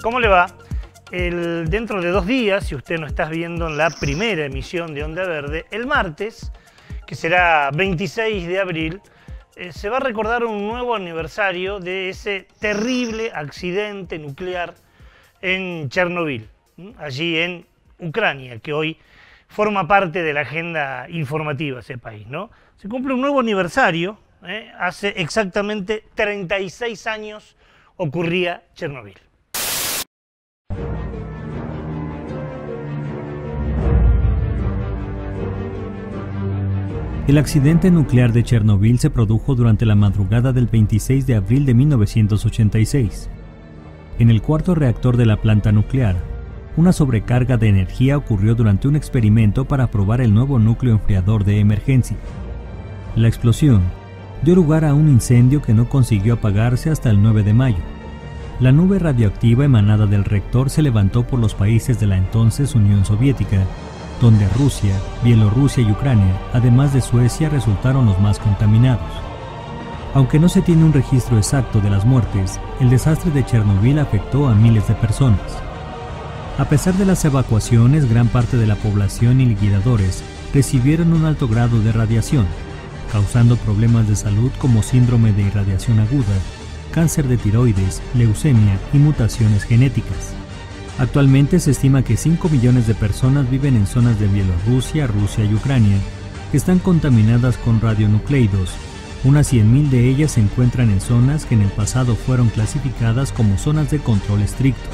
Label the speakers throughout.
Speaker 1: ¿Cómo le va? Dentro de 2 días, si usted no está viendo la primera emisión de Onda Verde, el martes, que será 26 de abril, se va a recordar un nuevo aniversario de ese terrible accidente nuclear en Chernobyl, allí en Ucrania, que hoy forma parte de la agenda informativa de ese país, ¿no? Se cumple un nuevo aniversario, hace exactamente 36 años ocurría Chernobyl.
Speaker 2: El accidente nuclear de Chernobyl se produjo durante la madrugada del 26 de abril de 1986. En el cuarto reactor de la planta nuclear, una sobrecarga de energía ocurrió durante un experimento para probar el nuevo núcleo enfriador de emergencia. La explosión dio lugar a un incendio que no consiguió apagarse hasta el 9 de mayo. La nube radioactiva emanada del reactor se levantó por los países de la entonces Unión Soviética, donde Rusia, Bielorrusia y Ucrania, además de Suecia, resultaron los más contaminados. Aunque no se tiene un registro exacto de las muertes, el desastre de Chernobyl afectó a miles de personas. A pesar de las evacuaciones, gran parte de la población y liquidadores recibieron un alto grado de radiación, causando problemas de salud como síndrome de irradiación aguda, cáncer de tiroides, leucemia y mutaciones genéticas. Actualmente se estima que 5 millones de personas viven en zonas de Bielorrusia, Rusia y Ucrania que están contaminadas con radionucleidos. Unas 100.000 de ellas se encuentran en zonas que en el pasado fueron clasificadas como zonas de control estricto.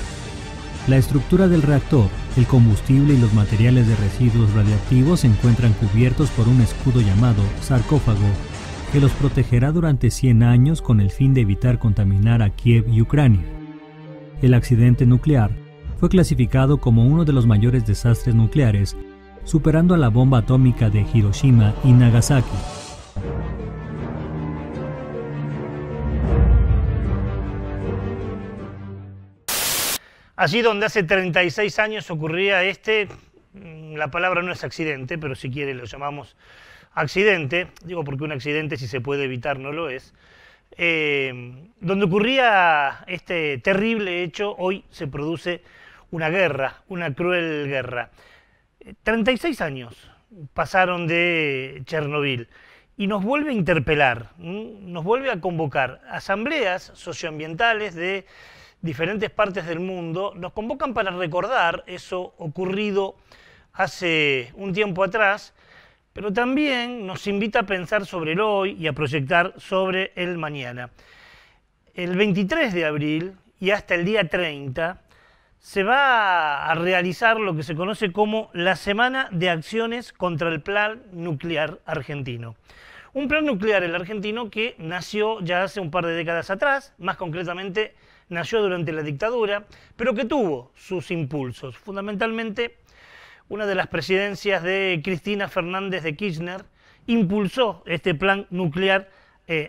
Speaker 2: La estructura del reactor, el combustible y los materiales de residuos radiactivos se encuentran cubiertos por un escudo llamado sarcófago que los protegerá durante 100 años con el fin de evitar contaminar a Kiev y Ucrania. El accidente nuclear fue clasificado como uno de los mayores desastres nucleares, superando a la bomba atómica de Hiroshima y Nagasaki.
Speaker 1: Allí donde hace 36 años ocurría la palabra no es accidente, pero si quiere lo llamamos accidente, digo porque un accidente si se puede evitar no lo es, donde ocurría este terrible hecho, hoy se produce una guerra, una cruel guerra. 36 años pasaron de Chernobyl y nos vuelve a interpelar, nos vuelve a convocar. Asambleas socioambientales de diferentes partes del mundo nos convocan para recordar eso ocurrido hace un tiempo atrás, pero también nos invita a pensar sobre el hoy y a proyectar sobre el mañana. El 23 de abril y hasta el día 30 se va a realizar lo que se conoce como la Semana de Acciones contra el Plan Nuclear Argentino. Un plan nuclear el argentino que nació ya hace un par de décadas atrás, más concretamente nació durante la dictadura, pero que tuvo sus impulsos. Fundamentalmente, una de las presidencias de Cristina Fernández de Kirchner impulsó este plan nuclear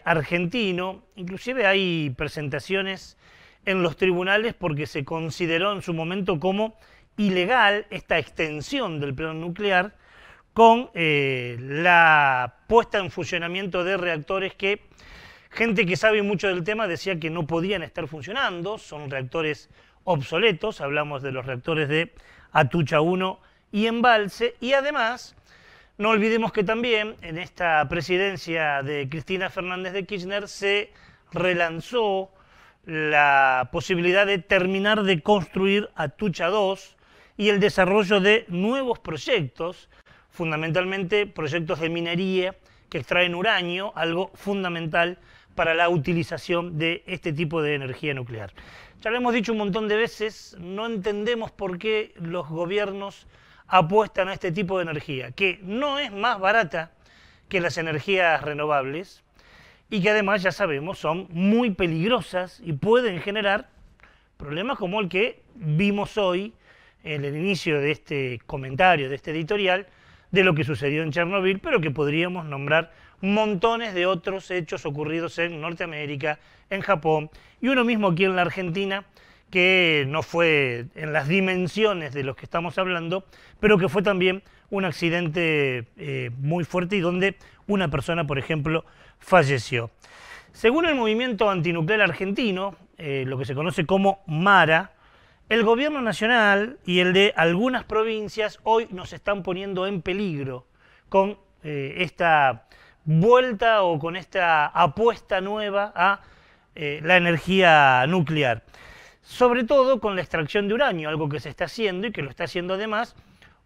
Speaker 1: argentino. Inclusive hay presentaciones en los tribunales porque se consideró en su momento como ilegal esta extensión del plan nuclear con la puesta en funcionamiento de reactores que gente que sabe mucho del tema decía que no podían estar funcionando, son reactores obsoletos, hablamos de los reactores de Atucha 1 y Embalse, y además no olvidemos que también en esta presidencia de Cristina Fernández de Kirchner se relanzó la posibilidad de terminar de construir Atucha 2 y el desarrollo de nuevos proyectos, fundamentalmente proyectos de minería que extraen uranio, algo fundamental para la utilización de este tipo de energía nuclear. Ya lo hemos dicho un montón de veces, no entendemos por qué los gobiernos apuestan a este tipo de energía, que no es más barata que las energías renovables y que además, ya sabemos, son muy peligrosas y pueden generar problemas como el que vimos hoy en el inicio de este comentario, de este editorial, de lo que sucedió en Chernobyl, pero que podríamos nombrar montones de otros hechos ocurridos en Norteamérica, en Japón, y uno mismo aquí en la Argentina, que no fue en las dimensiones de los que estamos hablando, pero que fue también un accidente muy fuerte y donde una persona, por ejemplo, falleció. Según el movimiento antinuclear argentino, lo que se conoce como MARA, El gobierno nacional y el de algunas provincias hoy nos están poniendo en peligro con esta vuelta o con esta apuesta nueva a la energía nuclear. Sobre todo con la extracción de uranio, algo que se está haciendo y que lo está haciendo además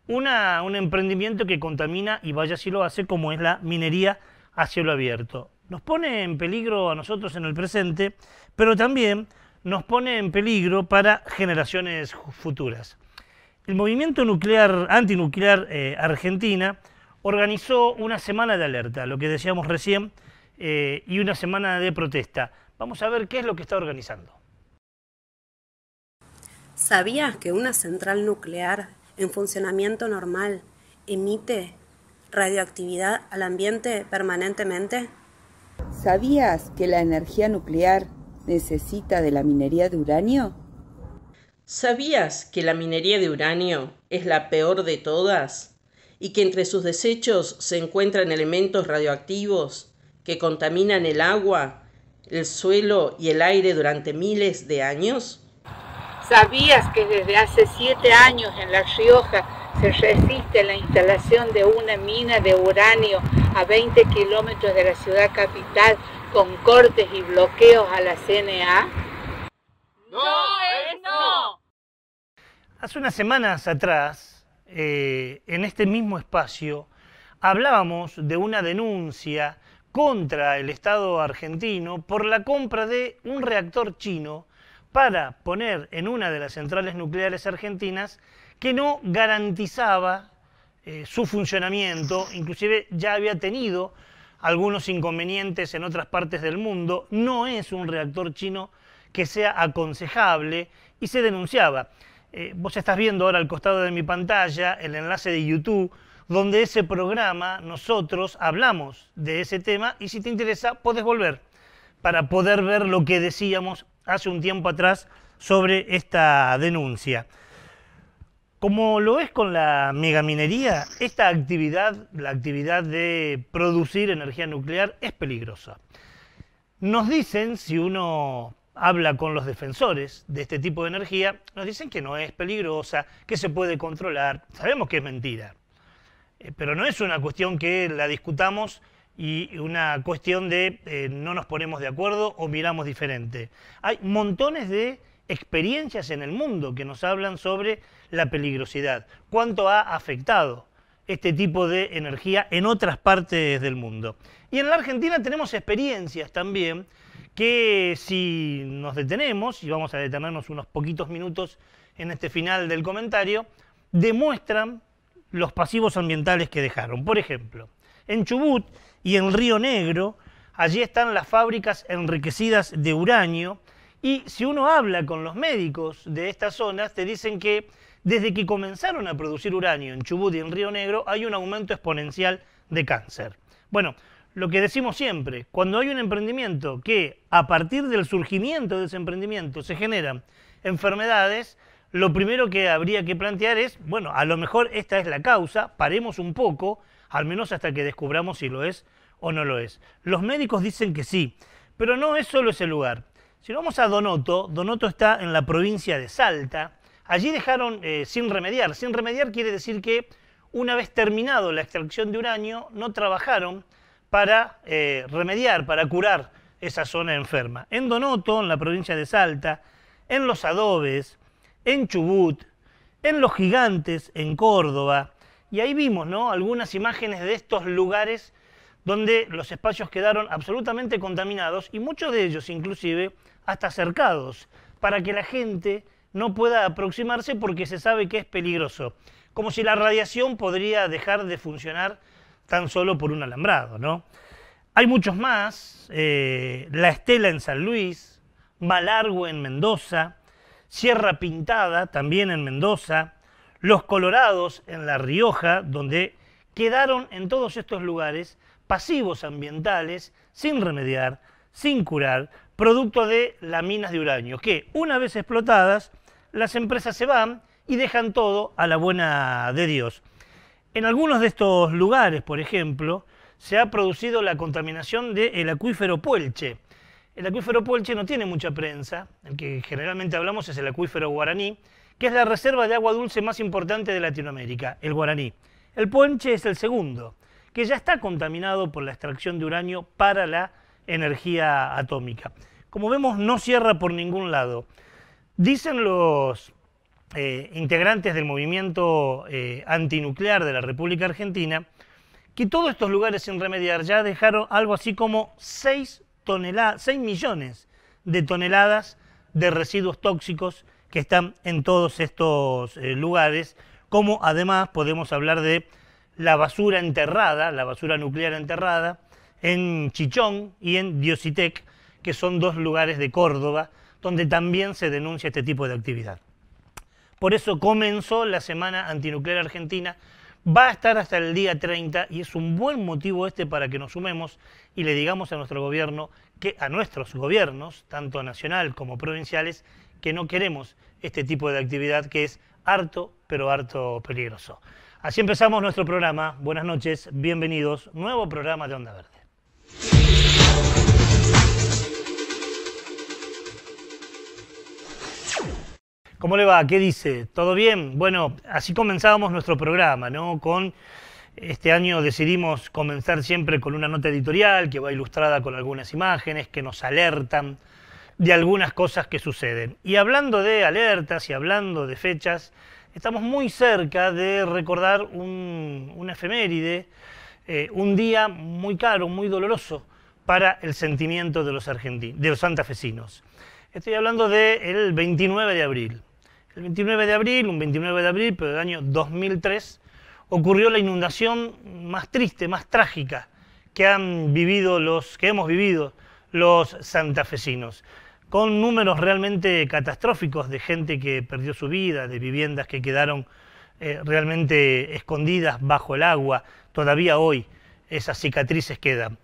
Speaker 1: un emprendimiento que contamina y vaya si lo hace, como es la minería a cielo abierto. Nos pone en peligro a nosotros en el presente, pero también nos pone en peligro para generaciones futuras. El movimiento nuclear, antinuclear Argentina organizó una semana de alerta, lo que decíamos recién, y una semana de protesta. Vamos a ver qué es lo que está organizando.
Speaker 3: ¿Sabías que una central nuclear en funcionamiento normal emite radioactividad al ambiente permanentemente?
Speaker 4: ¿Sabías que la energía nuclear necesita de la minería de uranio?
Speaker 5: ¿Sabías que la minería de uranio es la peor de todas y que entre sus desechos se encuentran elementos radioactivos que contaminan el agua, el suelo y el aire durante miles de años?
Speaker 6: ¿Sabías que desde hace 7 años en La Rioja se resiste la instalación de una mina de uranio a 20 kilómetros de la ciudad capital con cortes y bloqueos a la CNA?
Speaker 7: ¡No es no!
Speaker 1: Hace unas semanas atrás, en este mismo espacio, hablábamos de una denuncia contra el Estado argentino por la compra de un reactor chino para poner en una de las centrales nucleares argentinas que no garantizaba su funcionamiento, inclusive ya había tenido algunos inconvenientes en otras partes del mundo, no es un reactor chino que sea aconsejable y se denunciaba. Vos estás viendo ahora al costado de mi pantalla el enlace de YouTube, donde ese programa nosotros hablamos de ese tema y si te interesa podés volver para poder ver lo que decíamos hace un tiempo atrás sobre esta denuncia. Como lo es con la megaminería, esta actividad, la actividad de producir energía nuclear, es peligrosa. Nos dicen, si uno habla con los defensores de este tipo de energía, nos dicen que no es peligrosa, que se puede controlar. Sabemos que es mentira, pero no es una cuestión que la discutamos y una cuestión de no nos ponemos de acuerdo o miramos diferente. Hay montones de experiencias en el mundo que nos hablan sobre la peligrosidad, cuánto ha afectado este tipo de energía en otras partes del mundo. Y en la Argentina tenemos experiencias también que si nos detenemos, y vamos a detenernos unos poquitos minutos en este final del comentario, demuestran los pasivos ambientales que dejaron. Por ejemplo, en Chubut y en Río Negro, allí están las fábricas enriquecidas de uranio, y si uno habla con los médicos de estas zonas, te dicen que desde que comenzaron a producir uranio en Chubut y en Río Negro, hay un aumento exponencial de cáncer. Bueno, lo que decimos siempre, cuando hay un emprendimiento que a partir del surgimiento de ese emprendimiento se generan enfermedades, lo primero que habría que plantear es, bueno, a lo mejor esta es la causa, paremos un poco, al menos hasta que descubramos si lo es o no lo es. Los médicos dicen que sí, pero no es solo ese lugar. Si vamos a Donoto, Donoto está en la provincia de Salta, allí dejaron sin remediar. Sin remediar quiere decir que una vez terminado la extracción de uranio, no trabajaron para remediar, para curar esa zona enferma. En Donoto, en la provincia de Salta, en Los Adobes, en Chubut, en Los Gigantes, en Córdoba, y ahí vimos, ¿no?, algunas imágenes de estos lugares donde los espacios quedaron absolutamente contaminados y muchos de ellos inclusive hasta cercados, para que la gente no pueda aproximarse porque se sabe que es peligroso. Como si la radiación podría dejar de funcionar tan solo por un alambrado, ¿no? Hay muchos más, La Estela en San Luis, Malargüe en Mendoza, Sierra Pintada también en Mendoza, Los Colorados en La Rioja, donde quedaron en todos estos lugares pasivos ambientales sin remediar, sin curar, producto de las minas de uranio, que una vez explotadas, las empresas se van y dejan todo a la buena de Dios. En algunos de estos lugares, por ejemplo, se ha producido la contaminación del acuífero Puelche. El acuífero Puelche no tiene mucha prensa, el que generalmente hablamos es el acuífero Guaraní, que es la reserva de agua dulce más importante de Latinoamérica, el Guaraní. El Puelche es el segundo, que ya está contaminado por la extracción de uranio para la energía atómica. Como vemos, no cierra por ningún lado. Dicen los integrantes del movimiento antinuclear de la República Argentina que todos estos lugares sin remediar ya dejaron algo así como 6 millones de toneladas de residuos tóxicos que están en todos estos lugares, como además podemos hablar de la basura enterrada, la basura nuclear enterrada, en Chichón y en Diositec, que son 2 lugares de Córdoba, donde también se denuncia este tipo de actividad. Por eso comenzó la Semana Antinuclear Argentina, va a estar hasta el día 30 y es un buen motivo para que nos sumemos y le digamos a nuestro gobierno, a nuestros gobiernos, tanto nacional como provinciales, que no queremos este tipo de actividad que es harto, pero harto peligroso. Así empezamos nuestro programa. Buenas noches, bienvenidos, nuevo programa de Onda Verde. ¿Cómo le va? ¿Qué dice? ¿Todo bien? Bueno, así comenzábamos nuestro programa, ¿no? Este año decidimos comenzar siempre con una nota editorial que va ilustrada con algunas imágenes que nos alertan de algunas cosas que suceden. Y hablando de alertas y hablando de fechas, estamos muy cerca de recordar una efeméride, un día muy caro, muy doloroso para el sentimiento de los santafesinos. Estoy hablando del 29 de abril. El 29 de abril, un 29 de abril, pero del año 2003, ocurrió la inundación más triste, más trágica que hemos vivido los santafesinos, con números realmente catastróficos de gente que perdió su vida, de viviendas que quedaron realmente escondidas bajo el agua. Todavía hoy esas cicatrices quedan,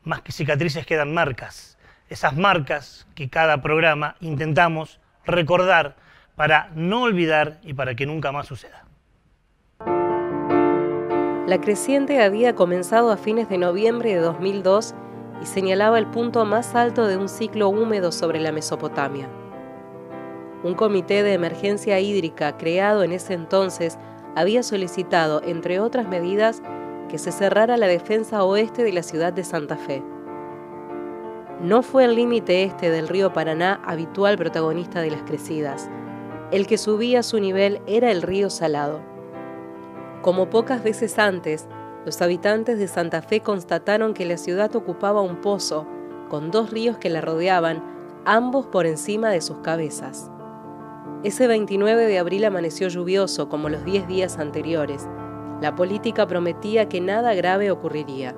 Speaker 1: más que cicatrices quedan marcas, esas marcas que cada programa intentamos recordar para no olvidar y para que nunca más suceda.
Speaker 8: La creciente había comenzado a fines de noviembre de 2002 y señalaba el punto más alto de un ciclo húmedo sobre la Mesopotamia. Un comité de emergencia hídrica creado en ese entonces había solicitado, entre otras medidas, que se cerrara la defensa oeste de la ciudad de Santa Fe. No fue el límite este del río Paraná habitual protagonista de las crecidas. El que subía su nivel era el río Salado. Como pocas veces antes, los habitantes de Santa Fe constataron que la ciudad ocupaba un pozo, con 2 ríos que la rodeaban, ambos por encima de sus cabezas. Ese 29 de abril amaneció lluvioso, como los 10 días anteriores. La política prometía que nada grave ocurriría.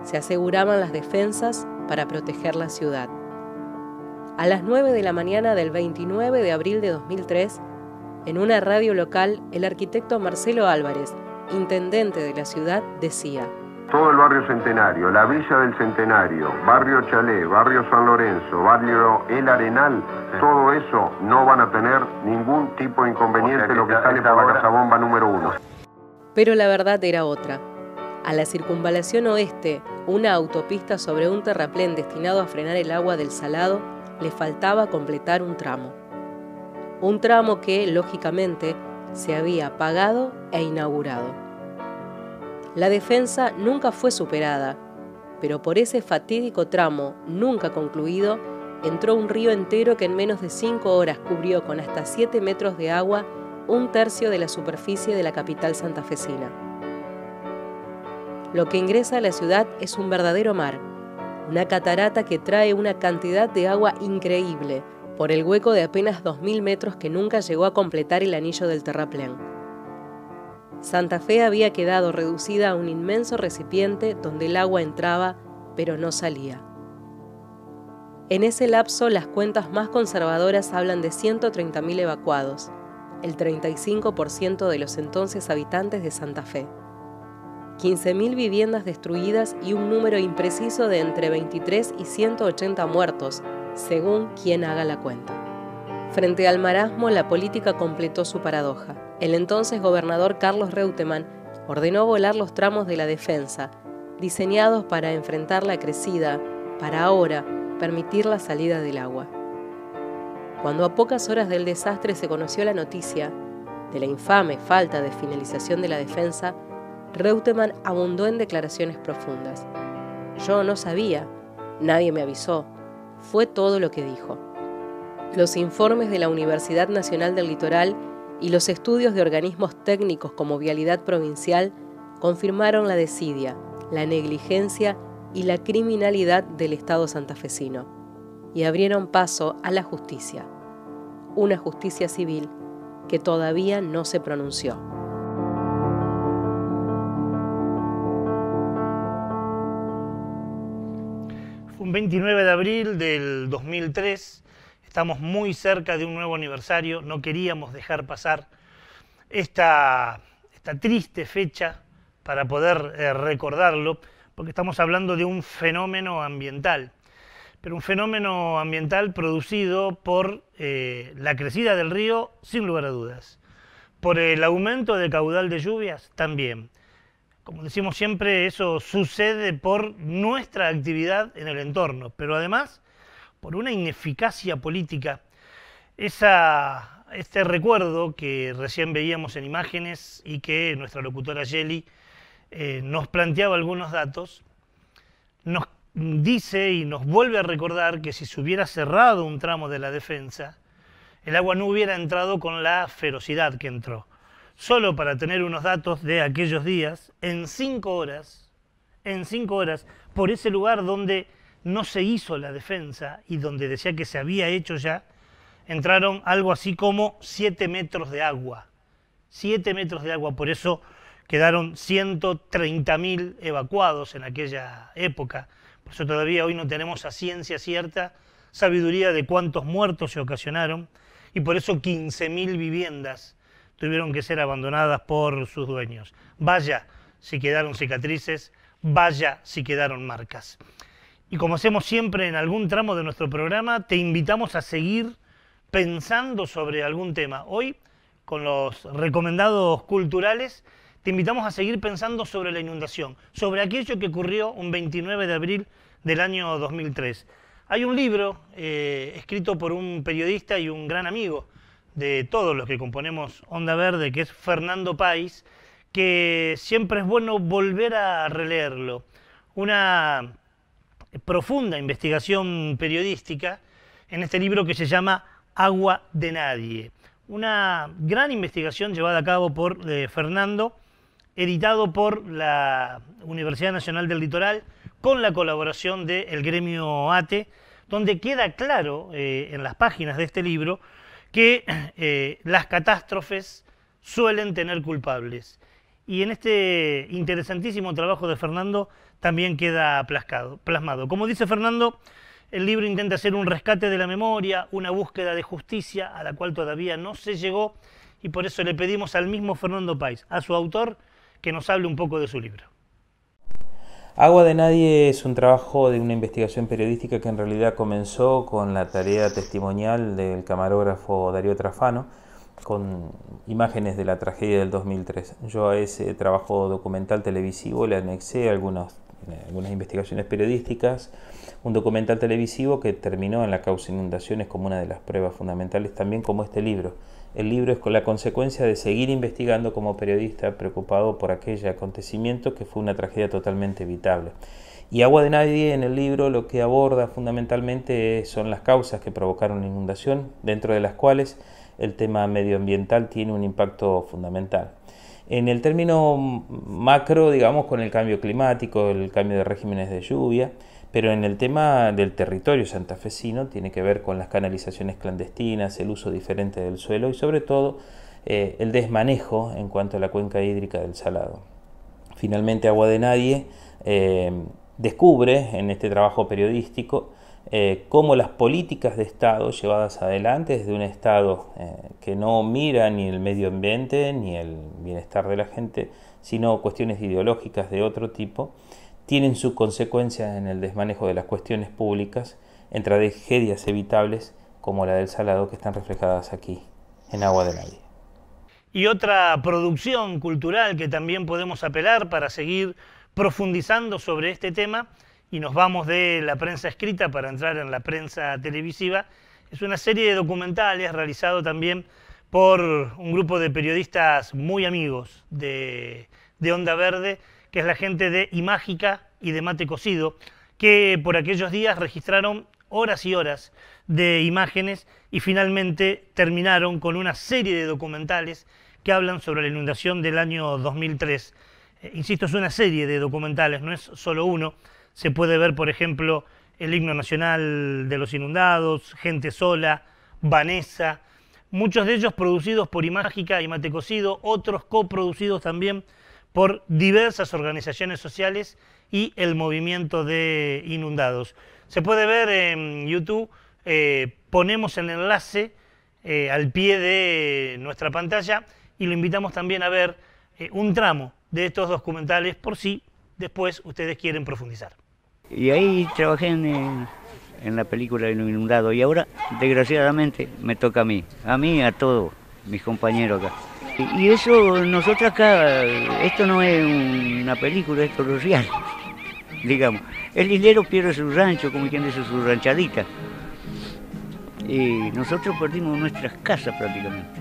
Speaker 8: Se aseguraban las defensas para proteger la ciudad. A las 9 de la mañana del 29 de abril de 2003, en una radio local, el arquitecto Marcelo Álvarez, intendente de la ciudad, decía:
Speaker 9: todo el barrio Centenario, la Villa del Centenario, barrio Chalé, barrio San Lorenzo, barrio El Arenal, todo eso no van a tener ningún tipo de inconveniente, lo que sale por la casabomba número 1.
Speaker 8: Pero la verdad era otra. A la circunvalación oeste, una autopista sobre un terraplén destinado a frenar el agua del Salado, le faltaba completar un tramo. Un tramo que, lógicamente, se había pagado e inaugurado. La defensa nunca fue superada, pero por ese fatídico tramo, nunca concluido, entró un río entero que en menos de 5 horas cubrió con hasta 7 metros de agua 1/3 de la superficie de la capital santafesina. Lo que ingresa a la ciudad es un verdadero mar, una catarata que trae una cantidad de agua increíble por el hueco de apenas 2000 metros que nunca llegó a completar el anillo del terraplén. Santa Fe había quedado reducida a un inmenso recipiente donde el agua entraba, pero no salía. En ese lapso, las cuentas más conservadoras hablan de 130.000 evacuados, el 35% de los entonces habitantes de Santa Fe. 15.000 viviendas destruidas y un número impreciso de entre 23 y 180 muertos, según quien haga la cuenta. Frente al marasmo, la política completó su paradoja. El entonces gobernador Carlos Reutemann ordenó volar los tramos de la defensa, diseñados para enfrentar la crecida, para ahora, permitir la salida del agua. Cuando a pocas horas del desastre se conoció la noticia de la infame falta de finalización de la defensa, Reutemann abundó en declaraciones profundas. Yo no sabía, nadie me avisó, fue todo lo que dijo. Los informes de la Universidad Nacional del Litoral y los estudios de organismos técnicos como Vialidad Provincial confirmaron la desidia, la negligencia y la criminalidad del Estado santafesino y abrieron paso a la justicia, una justicia civil que todavía no se pronunció.
Speaker 1: Fue un 29 de abril del 2003, estamos muy cerca de un nuevo aniversario, no queríamos dejar pasar esta triste fecha para poder recordarlo, porque estamos hablando de un fenómeno ambiental, pero un fenómeno ambiental producido por la crecida del río, sin lugar a dudas, por el aumento del caudal de lluvias también. Como decimos siempre, eso sucede por nuestra actividad en el entorno, pero además por una ineficacia política. Este recuerdo que recién veíamos en imágenes y que nuestra locutora Yeli nos planteaba algunos datos, nos dice y nos vuelve a recordar que si se hubiera cerrado un tramo de la defensa, el agua no hubiera entrado con la ferocidad que entró. Solo para tener unos datos de aquellos días, en 5 horas, por ese lugar donde no se hizo la defensa y donde decía que se había hecho ya, entraron algo así como 7 metros de agua. 7 metros de agua, por eso quedaron 130.000 evacuados en aquella época. Por eso todavía hoy no tenemos a ciencia cierta sabiduría de cuántos muertos se ocasionaron y por eso 15.000 viviendas tuvieron que ser abandonadas por sus dueños. Vaya si quedaron cicatrices, vaya si quedaron marcas. Y como hacemos siempre en algún tramo de nuestro programa, te invitamos a seguir pensando sobre algún tema. Hoy, con los recomendados culturales, te invitamos a seguir pensando sobre la inundación, sobre aquello que ocurrió un 29 de abril del año 2003. Hay un libro escrito por un periodista y un gran amigo de todos los que componemos Onda Verde, que es Fernando País, que siempre es bueno volver a releerlo. Una profunda investigación periodística en este libro que se llama Agua de Nadie. Una gran investigación llevada a cabo por Fernando, editado por la Universidad Nacional del Litoral, con la colaboración del gremio ATE, donde queda claro en las páginas de este libro que las catástrofes suelen tener culpables. Y en este interesantísimo trabajo de Fernando también queda plasmado. Como dice Fernando, el libro intenta hacer un rescate de la memoria, una búsqueda de justicia a la cual todavía no se llegó, y por eso le pedimos al mismo Fernando País, a su autor, que nos hable un poco de su libro.
Speaker 10: Agua de Nadie es un trabajo de una investigación periodística que en realidad comenzó con la tarea testimonial del camarógrafo Darío Trafano, con imágenes de la tragedia del 2003. Yo a ese trabajo documental televisivo le anexé algunas investigaciones periodísticas, un documental televisivo que terminó en la causa inundaciones como una de las pruebas fundamentales, también como este libro. El libro es con la consecuencia de seguir investigando como periodista preocupado por aquel acontecimiento que fue una tragedia totalmente evitable. Y Agua de Nadie en el libro lo que aborda fundamentalmente son las causas que provocaron la inundación, dentro de las cuales el tema medioambiental tiene un impacto fundamental. En el término macro, digamos, con el cambio climático, el cambio de regímenes de lluvia, pero en el tema del territorio santafesino tiene que ver con las canalizaciones clandestinas, el uso diferente del suelo y sobre todo el desmanejo en cuanto a la cuenca hídrica del Salado. Finalmente Agua de Nadie descubre en este trabajo periodístico cómo las políticas de Estado llevadas adelante desde un Estado que no mira ni el medio ambiente ni el bienestar de la gente, sino cuestiones ideológicas de otro tipo, tienen sus consecuencias en el desmanejo de las cuestiones públicas en tragedias evitables como la del Salado que están reflejadas aquí en Agua de Nadie.
Speaker 1: Y otra producción cultural que también podemos apelar para seguir profundizando sobre este tema y nos vamos de la prensa escrita para entrar en la prensa televisiva, es una serie de documentales realizado también por un grupo de periodistas muy amigos de Onda Verde, que es la gente de Imágica y de Mate Cocido, que por aquellos días registraron horas y horas de imágenes y finalmente terminaron con una serie de documentales que hablan sobre la inundación del año 2003. Insisto, es una serie de documentales, no es solo uno. Se puede ver, por ejemplo, el himno nacional de los inundados, Gente Sola, Vanessa, muchos de ellos producidos por Imágica y Mate Cocido, otros coproducidos también por diversas organizaciones sociales y el movimiento de inundados. Se puede ver en YouTube, ponemos el enlace al pie de nuestra pantalla y lo invitamos también a ver un tramo de estos documentales por si después ustedes quieren profundizar.
Speaker 11: Y ahí trabajé en la película de Lo Inundado y ahora, desgraciadamente, me toca a mí, a todos mis compañeros acá. Y eso, nosotros acá, esto no es una película, esto es real, digamos. El islero pierde su rancho, como quien dice, su ranchadita. Y nosotros perdimos nuestras casas prácticamente.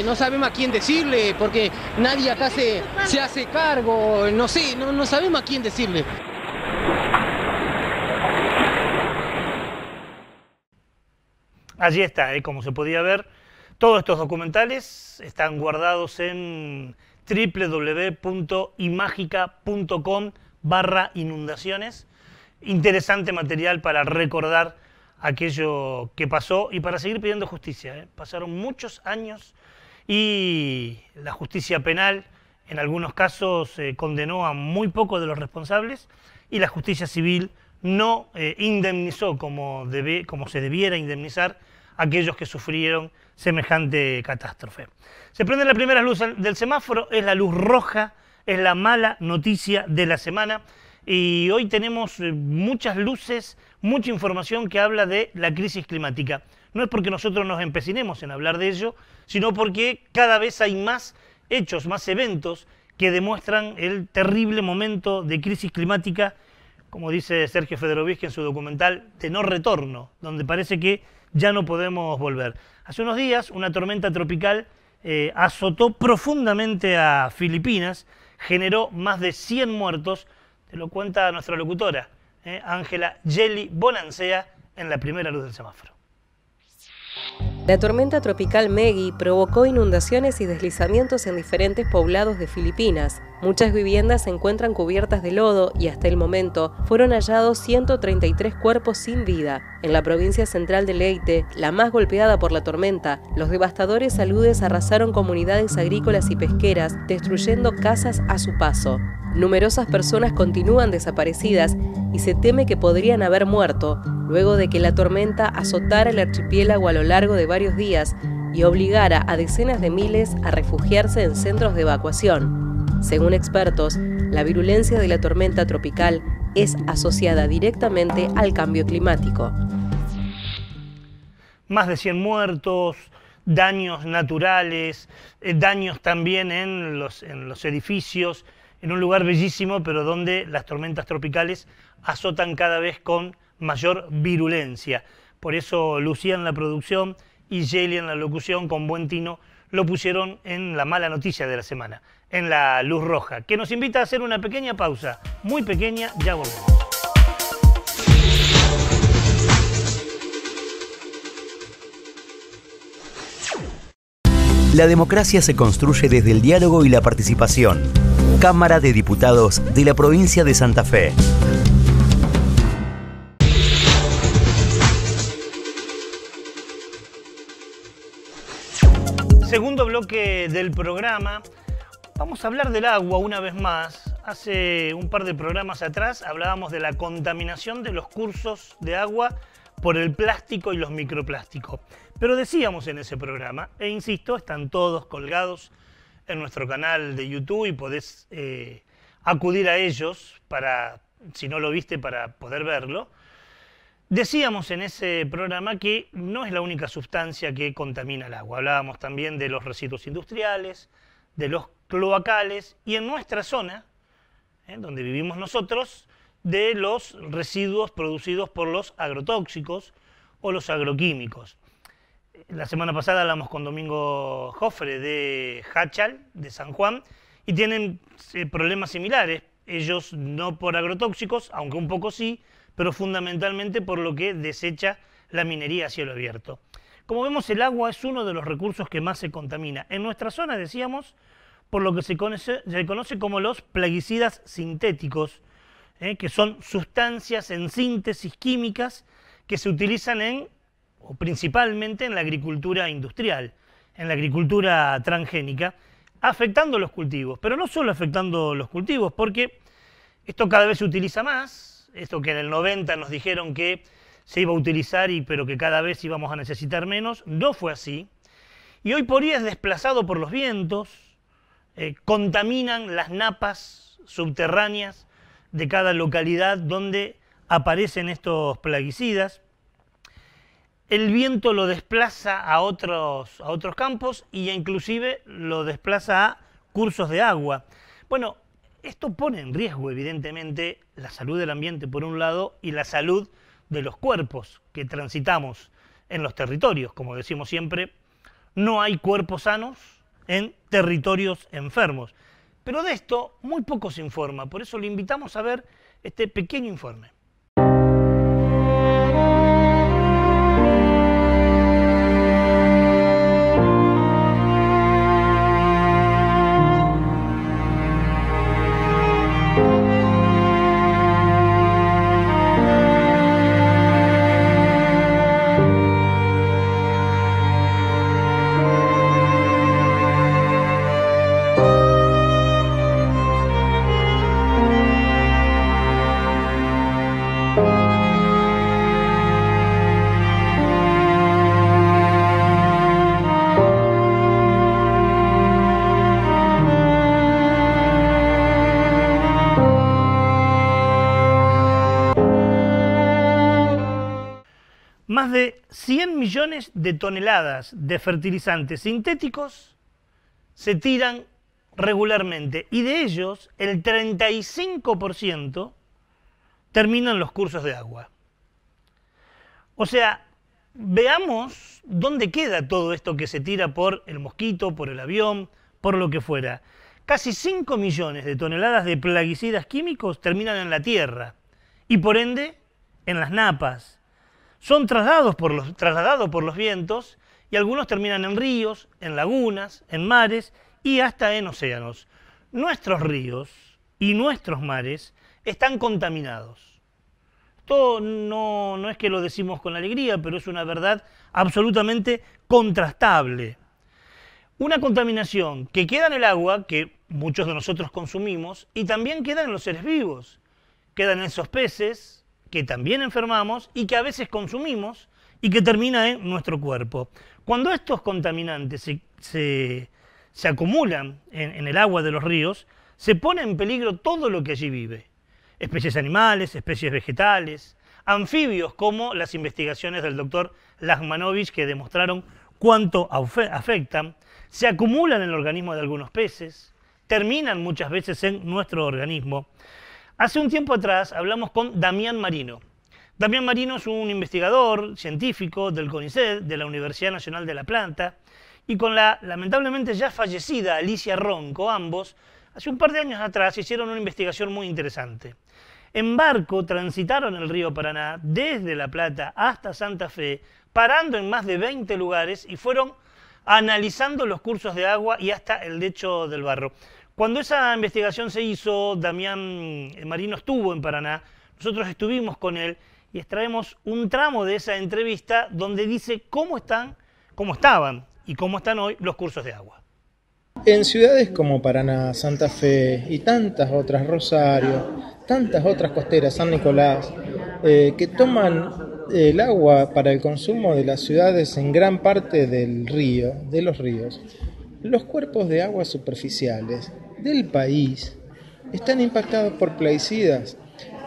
Speaker 12: No sabemos a quién decirle, porque nadie acá se hace cargo, no sé, no sabemos a quién decirle.
Speaker 1: Allí está, como se podía ver, todos estos documentales están guardados en www.imagica.com/inundaciones. Interesante material para recordar aquello que pasó y para seguir pidiendo justicia. Pasaron muchos años y la justicia penal en algunos casos condenó a muy pocos de los responsables y la justicia civil no indemnizó como se debiera indemnizar a aquellos que sufrieron semejante catástrofe. Se prende la primera luz del semáforo, es la luz roja, es la mala noticia de la semana y hoy tenemos muchas luces, mucha información que habla de la crisis climática. No es porque nosotros nos empecinemos en hablar de ello, sino porque cada vez hay más hechos, más eventos que demuestran el terrible momento de crisis climática, como dice Sergio Federovic en su documental, de no retorno, donde parece que ya no podemos volver. Hace unos días una tormenta tropical azotó profundamente a Filipinas, generó más de 100 muertos, te lo cuenta nuestra locutora, Ángela Yeli Bonancea, en la primera luz del semáforo.
Speaker 8: La tormenta tropical Meggy provocó inundaciones y deslizamientos en diferentes poblados de Filipinas. Muchas viviendas se encuentran cubiertas de lodo y hasta el momento fueron hallados 133 cuerpos sin vida. En la provincia central de Leyte, la más golpeada por la tormenta, los devastadores aludes arrasaron comunidades agrícolas y pesqueras, destruyendo casas a su paso. Numerosas personas continúan desaparecidas y se teme que podrían haber muerto luego de que la tormenta azotara el archipiélago a lo largo de varios días y obligara a decenas de miles a refugiarse en centros de evacuación. Según expertos, la virulencia de la tormenta tropical es asociada directamente al cambio climático.
Speaker 1: Más de 100 muertos, daños naturales, daños también en los edificios, en un lugar bellísimo, pero donde las tormentas tropicales azotan cada vez con mayor virulencia. Por eso Lucía en la producción y Yeli en la locución, con buen tino, lo pusieron en la mala noticia de la semana, en la luz roja, que nos invita a hacer una pequeña pausa, muy pequeña, ya volvemos.
Speaker 13: La democracia se construye desde el diálogo y la participación. Cámara de Diputados de la provincia de Santa Fe.
Speaker 1: Segundo bloque del programa. Vamos a hablar del agua una vez más. Hace un par de programas atrás hablábamos de la contaminación de los cursos de agua por el plástico y los microplásticos. Pero decíamos en ese programa, e insisto, están todos colgados en nuestro canal de YouTube y podés acudir a ellos para, si no lo viste, para poder verlo. Decíamos en ese programa que no es la única sustancia que contamina el agua. Hablábamos también de los residuos industriales, de los cloacales y en nuestra zona, donde vivimos nosotros, de los residuos producidos por los agrotóxicos o los agroquímicos. La semana pasada hablamos con Domingo Jofre de Hachal, de San Juan, y tienen problemas similares. Ellos no por agrotóxicos, aunque un poco sí, pero fundamentalmente por lo que desecha la minería a cielo abierto. Como vemos, el agua es uno de los recursos que más se contamina. En nuestra zona, decíamos, por lo que se conoce como los plaguicidas sintéticos, que son sustancias en síntesis químicas que se utilizan o principalmente en la agricultura industrial, en la agricultura transgénica, afectando los cultivos. Pero no solo afectando los cultivos, porque esto cada vez se utiliza más. Esto que en el 90 nos dijeron que se iba a utilizar, pero que cada vez íbamos a necesitar menos, no fue así. Y hoy por hoy es desplazado por los vientos, contaminan las napas subterráneas de cada localidad donde aparecen estos plaguicidas. El viento lo desplaza a otros campos y inclusive lo desplaza a cursos de agua. Bueno, esto pone en riesgo, evidentemente, la salud del ambiente por un lado y la salud de los cuerpos que transitamos en los territorios. Como decimos siempre, no hay cuerpos sanos en territorios enfermos. Pero de esto muy poco se informa, por eso le invitamos a ver este pequeño informe. Más de 100 millones de toneladas de fertilizantes sintéticos se tiran regularmente y de ellos el 35% terminan en los cursos de agua. O sea, veamos dónde queda todo esto que se tira por el mosquito, por el avión, por lo que fuera. Casi 5 millones de toneladas de plaguicidas químicos terminan en la tierra y por ende en las napas. Son trasladados por los vientos y algunos terminan en ríos, en lagunas, en mares y hasta en océanos. Nuestros ríos y nuestros mares están contaminados. Esto no es que lo decimos con alegría, pero es una verdad absolutamente contrastable. Una contaminación que queda en el agua, que muchos de nosotros consumimos, y también queda en los seres vivos. Quedan en esos peces que también enfermamos y que a veces consumimos y que termina en nuestro cuerpo. Cuando estos contaminantes se acumulan en el agua de los ríos, se pone en peligro todo lo que allí vive. Especies animales, especies vegetales, anfibios, como las investigaciones del doctor Lachmanovich que demostraron cuánto afectan, se acumulan en el organismo de algunos peces, terminan muchas veces en nuestro organismo. Hace un tiempo atrás hablamos con Damián Marino. Damián Marino es un investigador científico del CONICET, de la Universidad Nacional de La Plata, y con la lamentablemente ya fallecida Alicia Ronco, ambos, hace un par de años atrás hicieron una investigación muy interesante. En barco transitaron el río Paraná desde La Plata hasta Santa Fe, parando en más de 20 lugares y fueron analizando los cursos de agua y hasta el lecho del barro. Cuando esa investigación se hizo, Damián Marino estuvo en Paraná, nosotros estuvimos con él y extraemos un tramo de esa entrevista donde dice cómo estaban y cómo están hoy los cursos de agua.
Speaker 14: En ciudades como Paraná, Santa Fe y tantas otras, Rosario, tantas otras costeras, San Nicolás, que toman el agua para el consumo de las ciudades en gran parte del río, de los ríos, los cuerpos de agua superficiales del país están impactados por plaguicidas.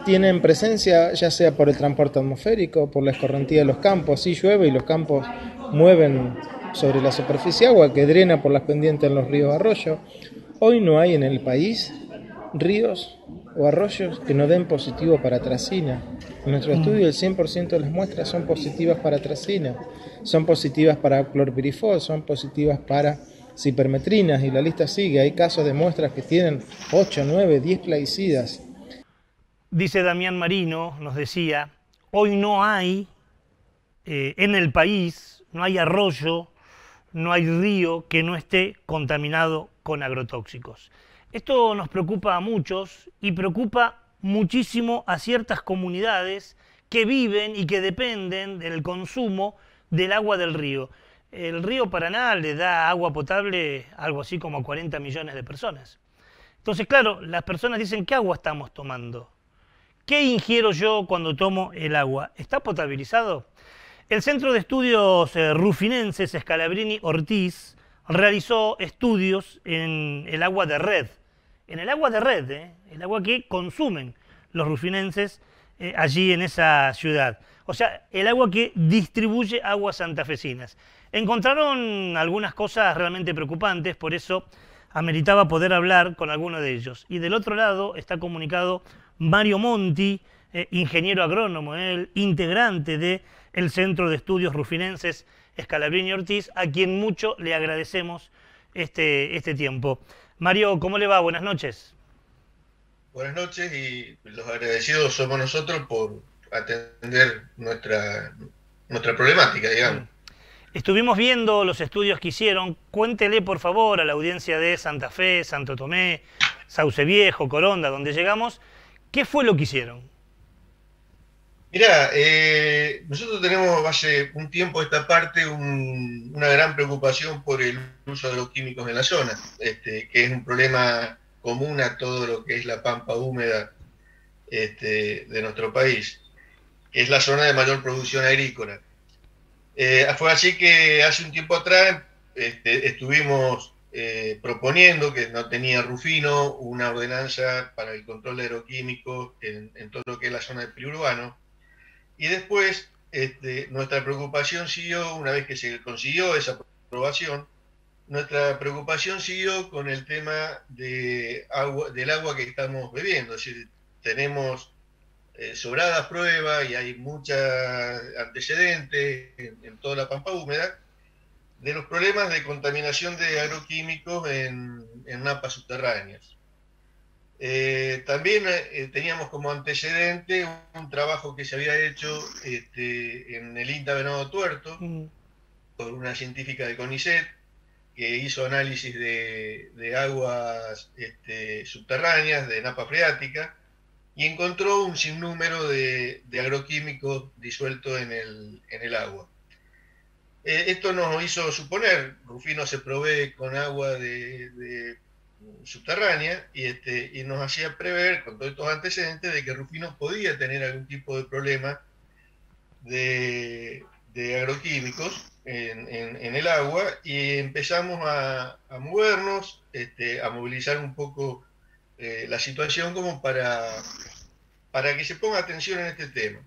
Speaker 14: Tienen presencia ya sea por el transporte atmosférico, por la escorrentía de los campos. Si llueve y los campos mueven sobre la superficie agua que drena por las pendientes en los ríos arroyos. Hoy no hay en el país ríos o arroyos que no den positivo para atracina. En nuestro estudio el 100% de las muestras son positivas para atracina, son positivas para clorpirifos, son positivas para cipermetrinas y la lista sigue. Hay casos de muestras que tienen 8, 9, 10 plaguicidas.
Speaker 1: Dice Damián Marino, nos decía, hoy no hay en el país, no hay arroyo, no hay río que no esté contaminado con agrotóxicos. Esto nos preocupa a muchos y preocupa muchísimo a ciertas comunidades que viven y que dependen del consumo del agua del río. El río Paraná le da agua potable a algo así como a 40 millones de personas. Entonces, claro, las personas dicen, ¿qué agua estamos tomando? ¿Qué ingiero yo cuando tomo el agua? ¿Está potabilizado? El Centro de Estudios Rufinenses Scalabrini Ortiz realizó estudios en el agua de red. En el agua de red, el agua que consumen los rufinenses allí en esa ciudad. O sea, el agua que distribuye aguas santafesinas. Encontraron algunas cosas realmente preocupantes, por eso ameritaba poder hablar con alguno de ellos. Y del otro lado está comunicado Mario Monti, ingeniero agrónomo, integrante del Centro de Estudios Rufinenses Scalabrini Ortiz, a quien mucho le agradecemos este tiempo. Mario, ¿cómo le va? Buenas noches.
Speaker 15: Buenas noches y los agradecidos somos nosotros por atender nuestra problemática, digamos.
Speaker 1: Estuvimos viendo los estudios que hicieron. Cuéntele, por favor, a la audiencia de Santa Fe, Santo Tomé, Sauce Viejo, Coronda, donde llegamos, ¿qué fue lo que hicieron?
Speaker 15: Mirá, nosotros tenemos hace un tiempo esta parte una gran preocupación por el uso de los químicos en la zona, que es un problema común a todo lo que es la pampa húmeda de nuestro país, que es la zona de mayor producción agrícola. Fue así que hace un tiempo atrás estuvimos proponiendo, que no tenía Rufino, una ordenanza para el control de agroquímicos en todo lo que es la zona del periurbano. Y después nuestra preocupación siguió, una vez que se consiguió esa aprobación, nuestra preocupación siguió con el tema del agua que estamos bebiendo. Es decir, tenemos sobradas pruebas y hay muchos antecedentes en toda la pampa húmeda de los problemas de contaminación de agroquímicos en napas subterráneas. También teníamos como antecedente un trabajo que se había hecho en el INTA Venado Tuerto por una científica de CONICET que hizo análisis de aguas subterráneas, de napa freática, y encontró un sinnúmero de agroquímicos disueltos en el agua. Esto nos hizo suponer, Rufino se provee con agua subterránea y nos hacía prever con todos estos antecedentes de que Rufino podía tener algún tipo de problema de agroquímicos en el agua, y empezamos a movernos, a movilizar un poco la situación como para que se ponga atención en este tema.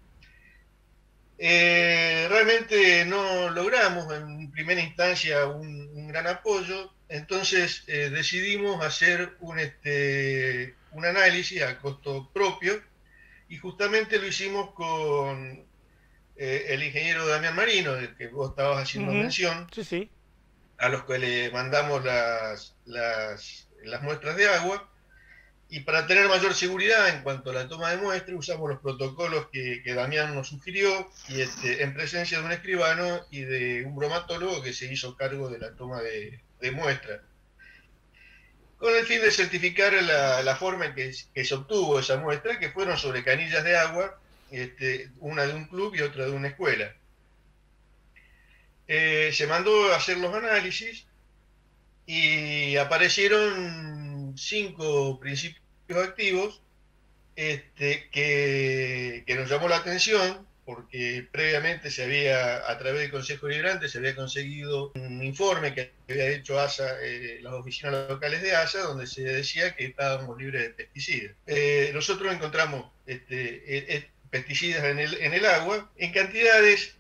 Speaker 15: Realmente no logramos en primera instancia un gran apoyo, entonces decidimos hacer un análisis a costo propio, y justamente lo hicimos con el ingeniero Damián Marino, del que vos estabas haciendo mención,
Speaker 1: sí.
Speaker 15: A los que le mandamos las muestras de agua. Y para tener mayor seguridad en cuanto a la toma de muestras, usamos los protocolos que Damián nos sugirió, y en presencia de un escribano y de un bromatólogo que se hizo cargo de la toma de muestras, con el fin de certificar la forma en que se obtuvo esa muestra, que fueron sobre canillas de agua, una de un club y otra de una escuela. se mandó a hacer los análisis y aparecieron 5 principios activos que nos llamó la atención, porque previamente a través del Consejo Deliberante, se había conseguido un informe que había hecho ASA, las oficinas locales de ASA, donde se decía que estábamos libres de pesticidas. Nosotros encontramos pesticidas en el agua en cantidades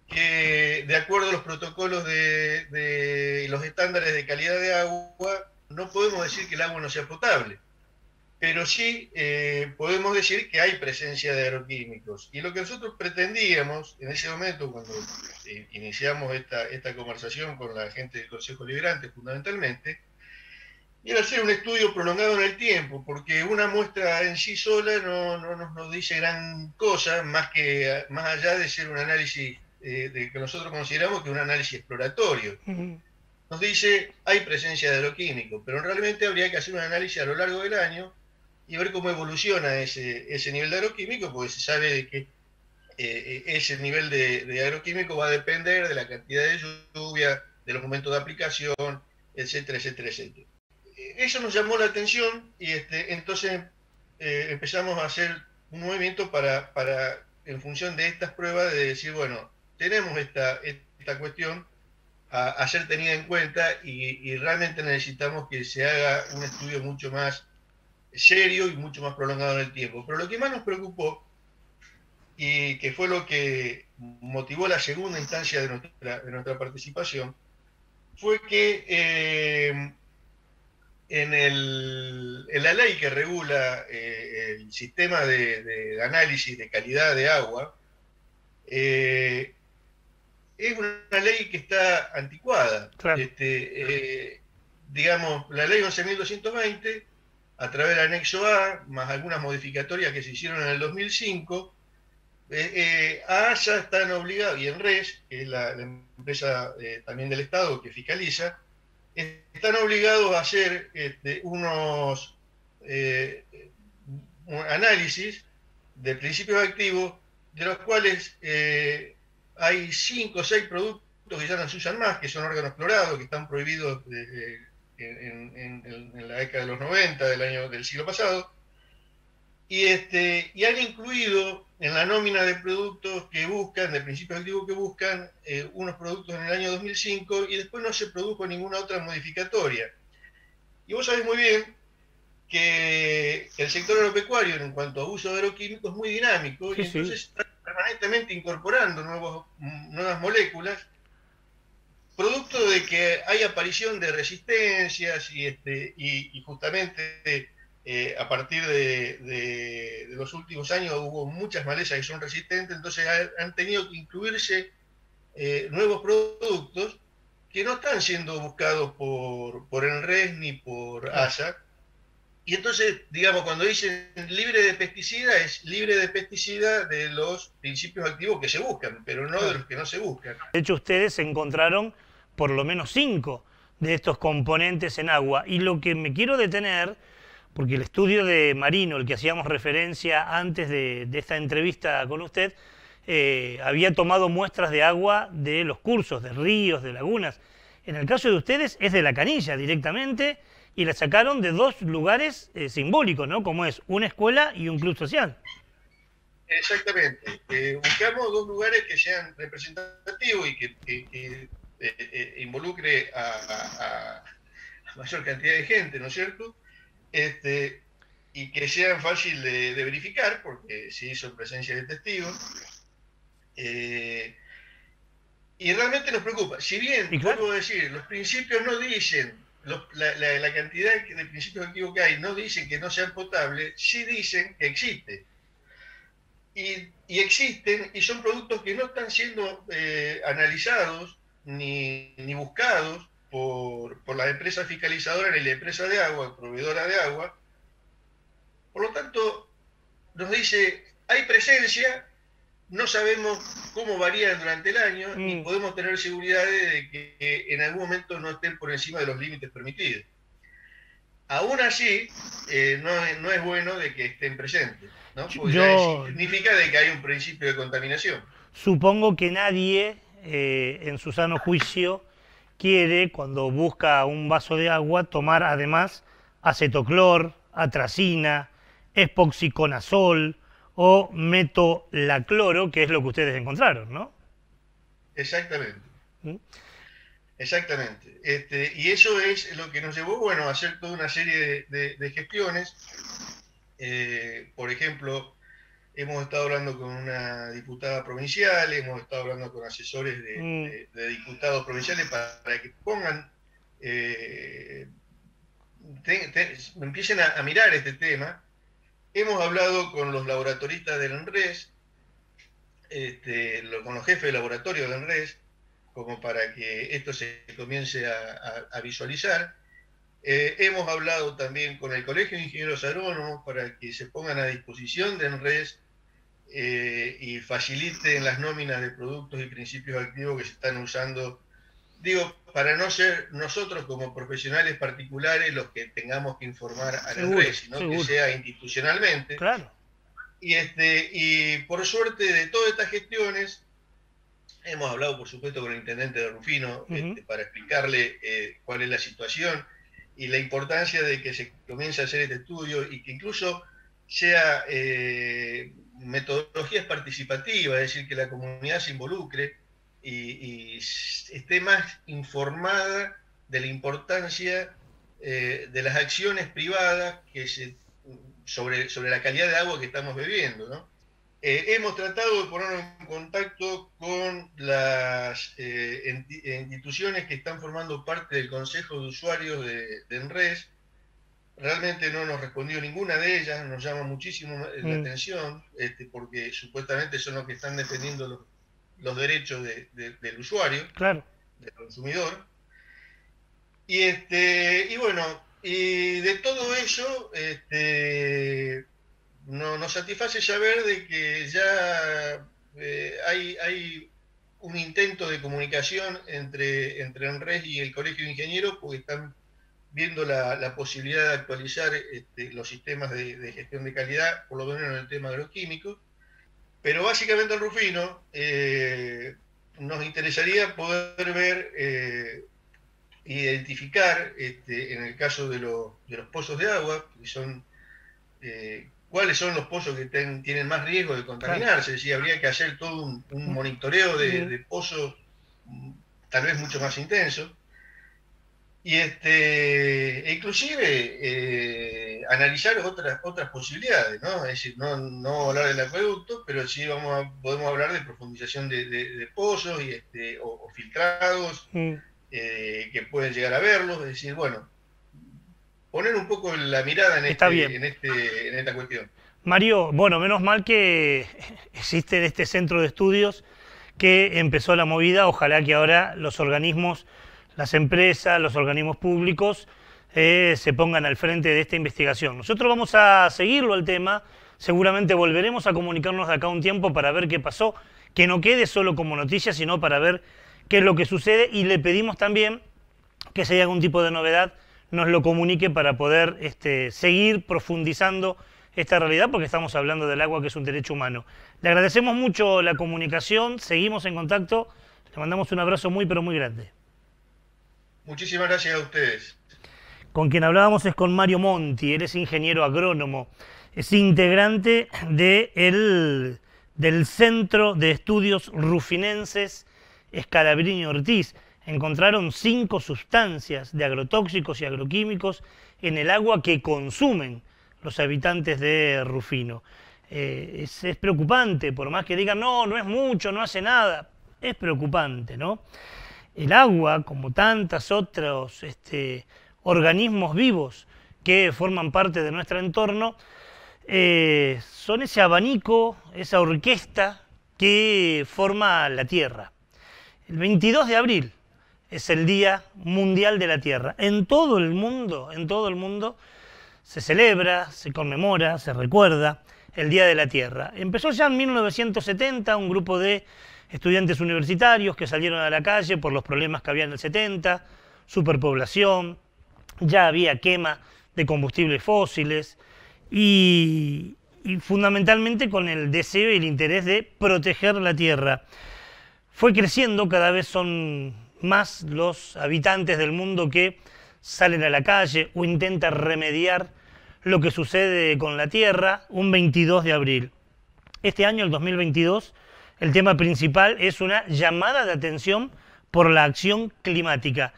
Speaker 15: que, de acuerdo a los protocolos de los estándares de calidad de agua, no podemos decir que el agua no sea potable, pero sí podemos decir que hay presencia de agroquímicos. Y lo que nosotros pretendíamos en ese momento, cuando iniciamos esta conversación con la gente del Consejo Deliberante fundamentalmente, era hacer un estudio prolongado en el tiempo, porque una muestra en sí sola no nos dice gran cosa, más allá de ser un análisis de que nosotros consideramos que es un análisis exploratorio. Nos dice, hay presencia de agroquímicos, pero realmente habría que hacer un análisis a lo largo del año y ver cómo evoluciona ese nivel de agroquímico, porque se sabe de que ese nivel de agroquímico va a depender de la cantidad de lluvia, de los momentos de aplicación, etcétera, etcétera, etcétera. Eso nos llamó la atención y entonces empezamos a hacer un movimiento para, en función de estas pruebas, de decir, bueno, tenemos esta cuestión a ser tenida en cuenta y realmente necesitamos que se haga un estudio mucho más serio y mucho más prolongado en el tiempo. Pero lo que más nos preocupó, y que fue lo que motivó la segunda instancia de nuestra participación, fue que en la ley que regula el sistema de análisis de calidad de agua, es una ley que está anticuada. Claro. Digamos, la ley 11.220, a través del anexo A, más algunas modificatorias que se hicieron en el 2005, a ASA están obligados, y ENRES, que es la empresa también del Estado que fiscaliza, están obligados a hacer unos un análisis de principios activos, de los cuales hay 5 o 6 productos que ya no se usan más, que son órganos clorados, que están prohibidos en la década de los 90 del siglo pasado, y han incluido en la nómina de productos que buscan, de principios activos que buscan, unos productos en el año 2005, y después no se produjo ninguna otra modificatoria. Y vos sabés muy bien que el sector agropecuario, en cuanto a uso de agroquímicos, es muy dinámico, y entonces está permanentemente incorporando nuevas moléculas, producto de que hay aparición de resistencias y justamente a partir de los últimos años hubo muchas malezas que son resistentes, entonces han tenido que incluirse nuevos productos que no están siendo buscados por ENRES ni por ASA. Y entonces, digamos, cuando dicen libre de pesticida, es libre de pesticida de los principios activos que se buscan, pero no de los que no se buscan.
Speaker 1: De hecho, ustedes encontraron por lo menos 5 de estos componentes en agua. Y lo que me quiero detener, porque el estudio de Marino, el que hacíamos referencia antes de esta entrevista con usted, había tomado muestras de agua de los cursos, de ríos, de lagunas. En el caso de ustedes es de la canilla directamente, y la sacaron de 2 lugares simbólicos, ¿no? Como es una escuela y un club social.
Speaker 15: Exactamente. Buscamos 2 lugares que sean representativos y que involucre a mayor cantidad de gente, ¿no es cierto? Y que sean fácil de verificar, porque se hizo presencia de testigos. Y realmente nos preocupa. Si bien, vuelvo a decir, los principios no dicen, la cantidad de principios activos que hay no dicen que no sean potables, sí dicen que existen. Y existen, y son productos que no están siendo analizados ni buscados por la empresa fiscalizadora ni la empresa de agua, proveedora de agua. Por lo tanto, nos dice, hay presencia, no sabemos cómo varían durante el año, ni podemos tener seguridad de que en algún momento no estén por encima de los límites permitidos. Aún así, no es bueno de que estén presentes, ¿no? Porque ya significa de que hay un principio de contaminación.
Speaker 1: Supongo que nadie en su sano juicio, quiere, cuando busca un vaso de agua, tomar además acetoclor, atracina, epoxiconazol o metolacloro, que es lo que ustedes encontraron, ¿no?
Speaker 15: Exactamente. Exactamente. Y eso es lo que nos llevó, bueno, a hacer toda una serie de gestiones. Por ejemplo, hemos estado hablando con una diputada provincial, hemos estado hablando con asesores de diputados provinciales para que pongan, empiecen a mirar este tema. Hemos hablado con los laboratoristas del ENRES, con los jefes de laboratorio del ENRES, como para que esto se comience a visualizar. Hemos hablado también con el Colegio de Ingenieros Agrónomos para que se pongan a disposición de ENRES y faciliten las nóminas de productos y principios activos que se están usando, digo, para no ser nosotros como profesionales particulares los que tengamos que informar al ENRES, sino que sea institucionalmente.
Speaker 1: Claro.
Speaker 15: Y por suerte de todas estas gestiones, hemos hablado por supuesto con el intendente de Rufino para explicarle cuál es la situación y la importancia de que se comience a hacer este estudio y que incluso sea metodologías participativas, es decir, que la comunidad se involucre y esté más informada de la importancia de las acciones privadas sobre la calidad de agua que estamos bebiendo, ¿no? Hemos tratado de ponernos en contacto con las instituciones que están formando parte del Consejo de Usuarios de ENRES. Realmente no nos respondió ninguna de ellas, nos llama muchísimo la atención, porque supuestamente son los que están defendiendo los derechos del usuario,
Speaker 1: claro,
Speaker 15: del consumidor. Y bueno, y de todo eso nos satisface saber de que ya hay un intento de comunicación entre ENRES y el Colegio de Ingenieros, porque están viendo la posibilidad de actualizar los sistemas de gestión de calidad, por lo menos en el tema agroquímico. Pero básicamente en Rufino nos interesaría poder ver, identificar, en el caso de los pozos de agua, que son cuáles son los pozos que tienen más riesgo de contaminarse. Claro. Es decir, habría que hacer todo un monitoreo de pozos tal vez mucho más intenso. Y inclusive analizar otras posibilidades, ¿no? Es decir, no hablar del acueducto, pero sí podemos hablar de profundización de pozos o filtrados que pueden llegar a verlos. Es decir, bueno, poner un poco la mirada en esta cuestión.
Speaker 1: Mario, bueno, menos mal que existe este centro de estudios que empezó la movida. Ojalá que ahora los organismos, las empresas, los organismos públicos se pongan al frente de esta investigación. Nosotros vamos a seguirlo el tema, seguramente volveremos a comunicarnos de acá un tiempo para ver qué pasó, que no quede solo como noticia, sino para ver qué es lo que sucede, y le pedimos también que si hay algún tipo de novedad nos lo comunique para poder seguir profundizando esta realidad, porque estamos hablando del agua, que es un derecho humano. Le agradecemos mucho la comunicación, seguimos en contacto, le mandamos un abrazo muy pero muy grande.
Speaker 15: Muchísimas gracias a ustedes.
Speaker 1: Con quien hablábamos es con Mario Monti, él es ingeniero agrónomo, es integrante del Centro de Estudios Rufinenses Scalabrini Ortiz. Encontraron 5 sustancias de agrotóxicos y agroquímicos en el agua que consumen los habitantes de Rufino. Es preocupante, por más que digan, no es mucho, no hace nada, es preocupante, ¿no? El agua, como tantos otros organismos vivos que forman parte de nuestro entorno, son ese abanico, esa orquesta que forma la Tierra. El 22 de abril es el Día Mundial de la Tierra. En todo el mundo se celebra, se conmemora, se recuerda el Día de la Tierra. Empezó ya en 1970 un grupo de estudiantes universitarios que salieron a la calle por los problemas que había en el 70, superpoblación, ya había quema de combustibles fósiles y fundamentalmente con el deseo y el interés de proteger la tierra. fue creciendo, cada vez son más los habitantes del mundo que salen a la calle o intentan remediar lo que sucede con la Tierra un 22 de abril. Este año, el 2022, el tema principal es una llamada de atención por la acción climática.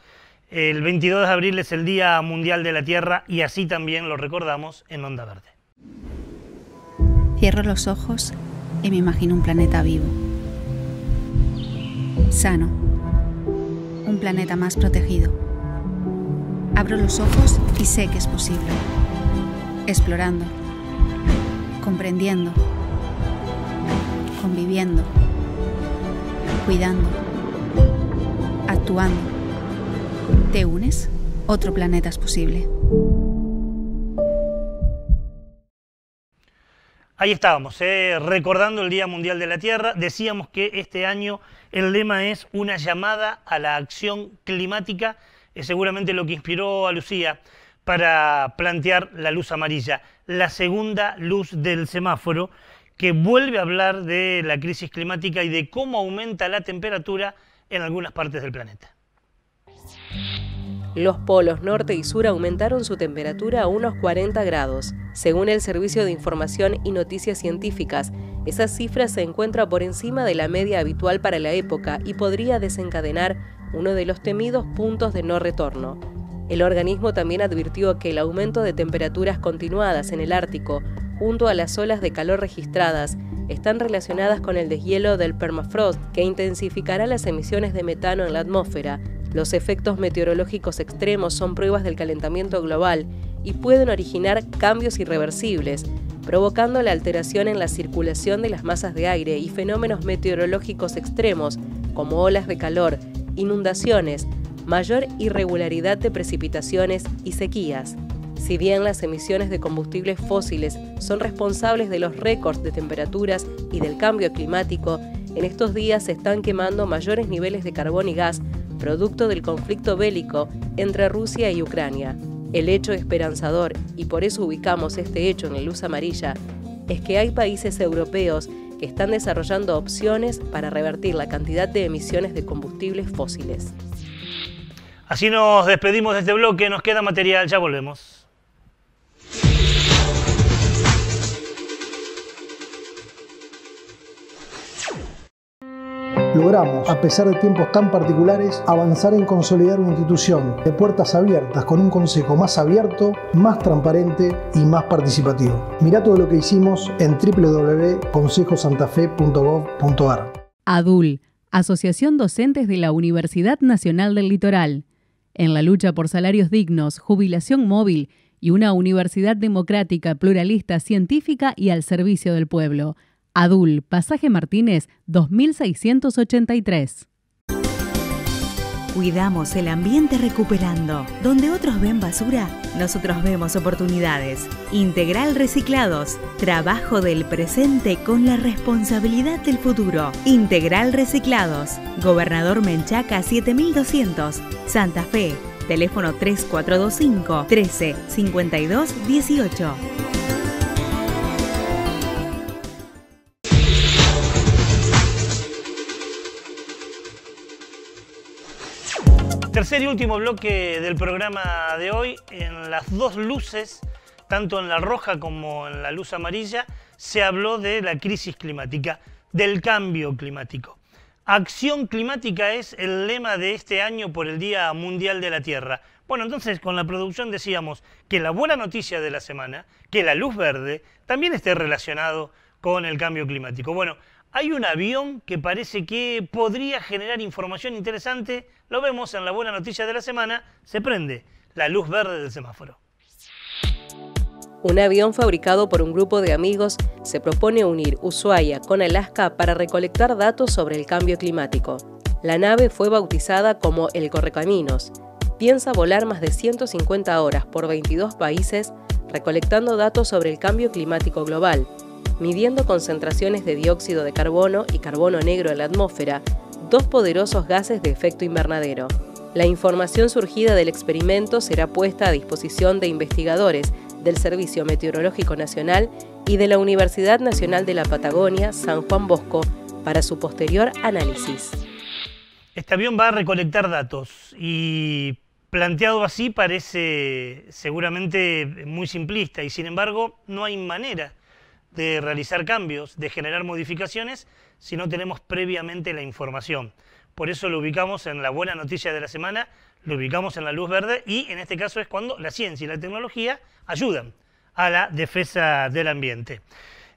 Speaker 1: El 22 de abril es el Día Mundial de la Tierra y así también lo recordamos en Onda Verde.
Speaker 16: Cierro los ojos y me imagino un planeta vivo, sano, un planeta más protegido. Abro los ojos y sé que es posible. Explorando, comprendiendo, conviviendo, cuidando, actuando. ¿Te unes? Otro planeta es posible.
Speaker 1: Ahí estábamos, recordando el Día Mundial de la Tierra. Decíamos que este año el lema es una llamada a la acción climática. Es seguramente lo que inspiró a Lucía para plantear la luz amarilla, la segunda luz del semáforo, que vuelve a hablar de la crisis climática y de cómo aumenta la temperatura en algunas partes del planeta.
Speaker 8: Los polos norte y sur aumentaron su temperatura a unos 40 grados. Según el Servicio de Información y Noticias Científicas, esa cifra se encuentra por encima de la media habitual para la época y podría desencadenar uno de los temidos puntos de no retorno. El organismo también advirtió que el aumento de temperaturas continuadas en el Ártico, junto a las olas de calor registradas, están relacionadas con el deshielo del permafrost, que intensificará las emisiones de metano en la atmósfera. Los efectos meteorológicos extremos son pruebas del calentamiento global y pueden originar cambios irreversibles, provocando la alteración en la circulación de las masas de aire y fenómenos meteorológicos extremos, como olas de calor, inundaciones, mayor irregularidad de precipitaciones y sequías. Si bien las emisiones de combustibles fósiles son responsables de los récords de temperaturas y del cambio climático, en estos días se están quemando mayores niveles de carbón y gas, producto del conflicto bélico entre Rusia y Ucrania. El hecho esperanzador, y por eso ubicamos este hecho en la luz amarilla, es que hay países europeos que están desarrollando opciones para revertir la cantidad de emisiones de combustibles fósiles.
Speaker 1: Así nos despedimos de este bloque, nos queda material, ya volvemos.
Speaker 17: Logramos, a pesar de tiempos tan particulares, avanzar en consolidar una institución de puertas abiertas con un consejo más abierto, más transparente y más participativo. Mirá todo lo que hicimos en www.consejosantafe.gov.ar.
Speaker 18: ADUL, Asociación Docentes de la Universidad Nacional del Litoral. En la lucha por salarios dignos, jubilación móvil y una universidad democrática, pluralista, científica y al servicio del pueblo. ADUL, Pasaje Martínez, 2683.
Speaker 19: Cuidamos el ambiente recuperando. Donde otros ven basura, nosotros vemos oportunidades. Integral Reciclados. Trabajo del presente con la responsabilidad del futuro. Integral Reciclados. Gobernador Menchaca 7200. Santa Fe. Teléfono 3425 13 52 18.
Speaker 1: Tercer y último bloque del programa de hoy. En las dos luces, tanto en la roja como en la luz amarilla, se habló de la crisis climática, del cambio climático. Acción climática es el lema de este año por el Día Mundial de la Tierra. Bueno, entonces con la producción decíamos que la buena noticia de la semana, que la luz verde, también esté relacionado con el cambio climático. Bueno, hay un avión que parece que podría generar información interesante. Lo vemos en la buena noticia de la semana. Se prende la luz verde del semáforo.
Speaker 8: Un avión fabricado por un grupo de amigos se propone unir Ushuaia con Alaska para recolectar datos sobre el cambio climático. La nave fue bautizada como el Correcaminos. Piensa volar más de 150 horas por 22 países, recolectando datos sobre el cambio climático global, midiendo concentraciones de dióxido de carbono y carbono negro en la atmósfera, dos poderosos gases de efecto invernadero. La información surgida del experimento será puesta a disposición de investigadores del Servicio Meteorológico Nacional y de la Universidad Nacional de la Patagonia, San Juan Bosco, para su posterior análisis.
Speaker 1: Este avión va a recolectar datos y planteado así parece seguramente muy simplista y sin embargo no hay manera de realizar cambios, de generar modificaciones si no tenemos previamente la información. Por eso lo ubicamos en la buena noticia de la semana, lo ubicamos en la luz verde y en este caso es cuando la ciencia y la tecnología ayudan a la defensa del ambiente.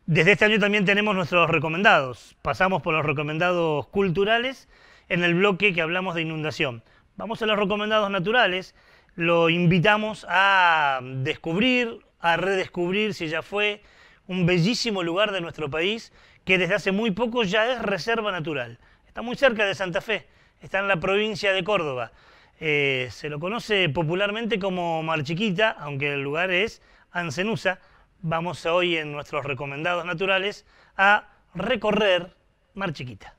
Speaker 1: Desde este año también tenemos nuestros recomendados. Pasamos por los recomendados culturales en el bloque que hablamos de inundación. Vamos a los recomendados naturales, lo invitamos a descubrir, a redescubrir si ya fue un bellísimo lugar de nuestro país que desde hace muy poco ya es reserva natural. Está muy cerca de Santa Fe, está en la provincia de Córdoba. Se lo conoce popularmente como Mar Chiquita, aunque el lugar es Ancenusa. Vamos hoy en nuestros recomendados naturales a recorrer Mar Chiquita.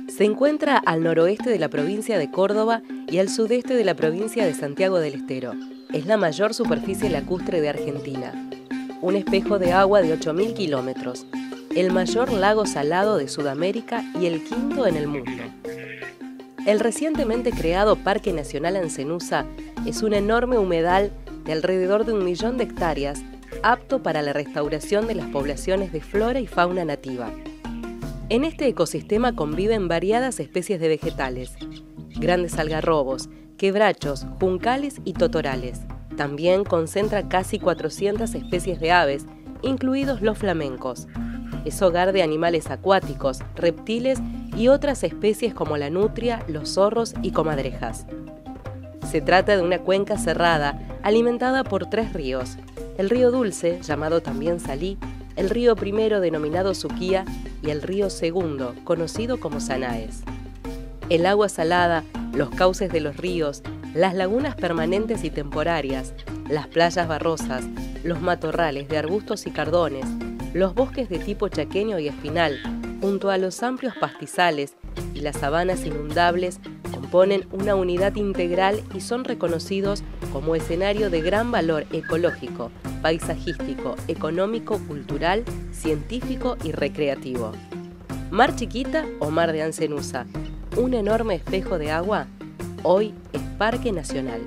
Speaker 8: Se encuentra al noroeste de la provincia de Córdoba y al sudeste de la provincia de Santiago del Estero. Es la mayor superficie lacustre de Argentina. Un espejo de agua de 8.000 kilómetros. El mayor lago salado de Sudamérica y el quinto en el mundo. El recientemente creado Parque Nacional Ancenusa es un enorme humedal de alrededor de 1 millón de hectáreas, apto para la restauración de las poblaciones de flora y fauna nativa. En este ecosistema conviven variadas especies de vegetales, grandes algarrobos, quebrachos, juncales y totorales. También concentra casi 400 especies de aves, incluidos los flamencos. Es hogar de animales acuáticos, reptiles y otras especies como la nutria, los zorros y comadrejas. Se trata de una cuenca cerrada, alimentada por 3 ríos. El río Dulce, llamado también Salí, el río primero denominado Suquía y el río segundo, conocido como Sanaes. El agua salada, los cauces de los ríos, las lagunas permanentes y temporarias, las playas barrosas, los matorrales de arbustos y cardones, los bosques de tipo chaqueño y espinal, junto a los amplios pastizales y las sabanas inundables, componen una unidad integral y son reconocidos como escenario de gran valor ecológico, paisajístico, económico, cultural, científico y recreativo. Mar Chiquita o Mar de Ancenusa, un enorme espejo de agua, hoy es Parque Nacional.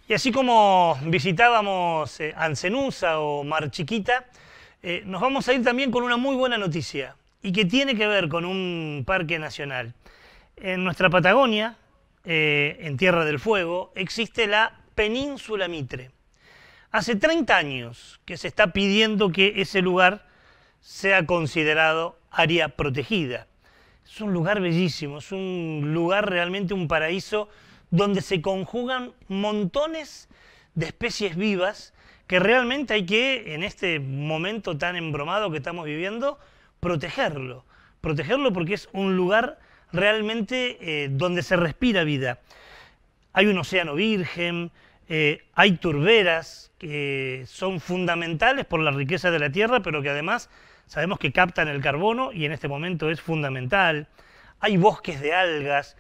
Speaker 1: Y así como visitábamos Ancenusa o Mar Chiquita, nos vamos a ir también con una muy buena noticia y que tiene que ver con un parque nacional. En nuestra Patagonia, en Tierra del Fuego, existe la Península Mitre. Hace 30 años que se está pidiendo que ese lugar sea considerado área protegida. Es un lugar bellísimo, es un lugar realmente un paraíso donde se conjugan montones de especies vivas que realmente hay que, en este momento tan embromado que estamos viviendo, protegerlo. Protegerlo porque es un lugar realmente donde se respira vida. Hay un océano virgen, hay turberas que son fundamentales por la riqueza de la tierra, pero que además sabemos que captan el carbono y en este momento es fundamental. Hay bosques de algas.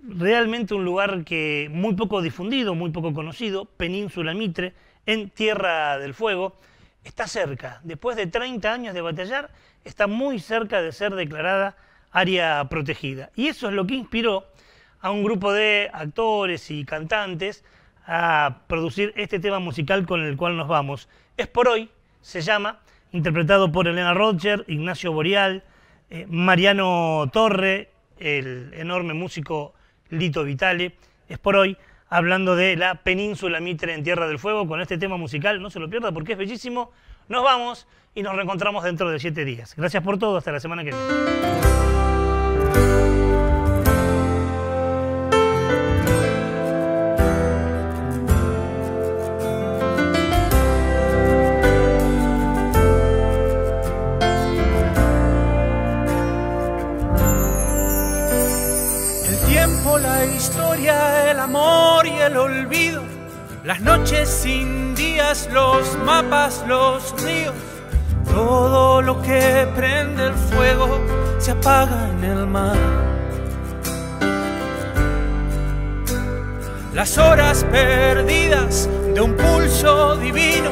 Speaker 1: Realmente un lugar que muy poco difundido, muy poco conocido, Península Mitre, en Tierra del Fuego, está cerca. Después de 30 años de batallar, está muy cerca de ser declarada área protegida. Y eso es lo que inspiró a un grupo de actores y cantantes a producir este tema musical con el cual nos vamos. Es por hoy, se llama, interpretado por Elena Roger, Ignacio Boreal, Mariano Torre, el enorme músico Lito Vitale. Es por hoy, hablando de la Península Mitre en Tierra del Fuego, con este tema musical. No se lo pierda porque es bellísimo. Nos vamos y nos reencontramos dentro de 7 días. Gracias por todo, hasta la semana que viene.
Speaker 20: La historia, el amor y el olvido, las noches sin días, los mapas, los ríos, todo lo que prende el fuego se apaga en el mar. Las horas perdidas de un pulso divino,